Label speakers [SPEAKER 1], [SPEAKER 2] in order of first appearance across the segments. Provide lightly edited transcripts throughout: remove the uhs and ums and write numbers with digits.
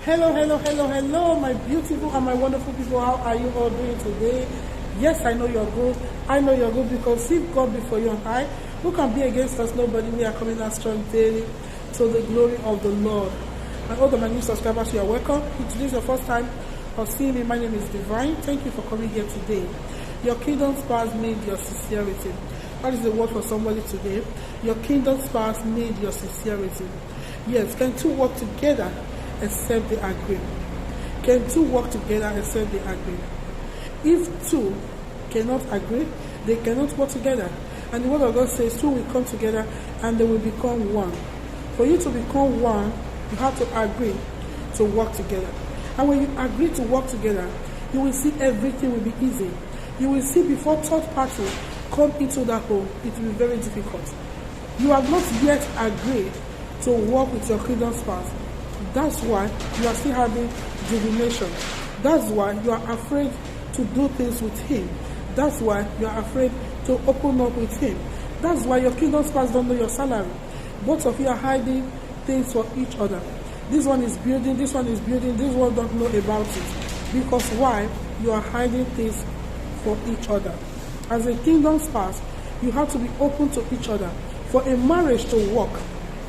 [SPEAKER 1] Hello, my beautiful and my wonderful people. How are you all doing today? Yes, I know you're good. I know you're good because if God be for you and I, who can be against us? Nobody. We are coming out strong daily to the glory of the Lord. And all the my new subscribers, you are welcome. If this is your first time of seeing me, my name is Divine. Thank you for coming here today. Your kingdom spouse need your sincerity. That is the word for somebody today. Your kingdom spouse need your sincerity. Yes, can two work together except they agree? Can two work together except they agree? If two cannot agree, they cannot work together. And the word of God says two will come together and they will become one. For you to become one, you have to agree to work together. And when you agree to work together, you will see everything will be easy. You will see before third party come into that home, it will be very difficult. You have not yet agreed to work with your kingdom spouse. That's why you are still having divination. That's why you are afraid to do things with him. That's why you are afraid to open up with him. That's why your kingdom spouse don't know your salary. Both of you are hiding things for each other. This one is building, this one is building, this one don't know about it. Because why? You are hiding things for each other. As a kingdom spouse, you have to be open to each other. For a marriage to work,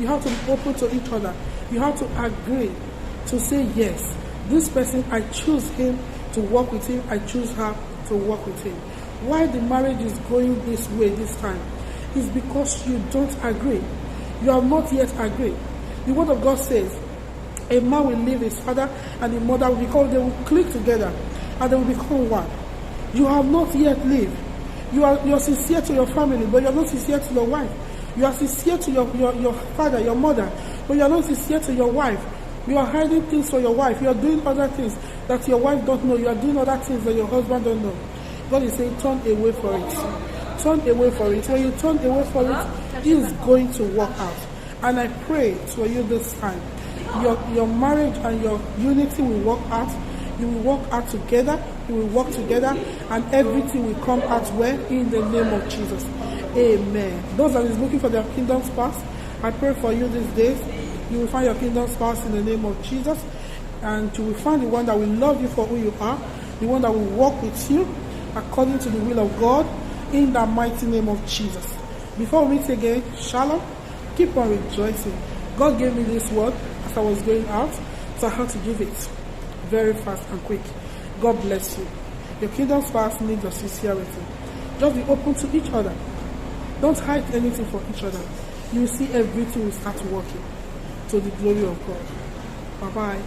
[SPEAKER 1] you have to be open to each other. You have to agree to say yes. This person, I choose him to work with him. I choose her to work with him. Why the marriage is going this way this time is because you don't agree. You have not yet agreed. The word of God says, a man will leave his father and his mother will become, they will click together and they will become one. You have not yet lived. You are sincere to your family, but you are not sincere to your wife. You are sincere to your father, your mother, but you are not sincere to your wife. You are hiding things for your wife. You are doing other things that your wife don't know. You are doing other things that your husband don't know. God is saying, turn away for it. Turn away for it. When you turn away for it, it is going to work out. And I pray for you this time. Your marriage and your unity will work out. You will work out together. You will work together, and everything will come out well in the name of Jesus. Amen. Those that is looking for their kingdom spouse, I pray for you these days. You will find your kingdom spouse in the name of Jesus, and you will find the one that will love you for who you are, the one that will walk with you according to the will of God, in the mighty name of Jesus. Before we meet again, shalom. Keep on rejoicing. God gave me this word as I was going out, so I had to give it very fast and quick. God bless you. Your kingdom spouse needs your sincerity. Just be open to each other. Don't hide anything from each other. You will see everything will start working to the glory of God. Bye-bye.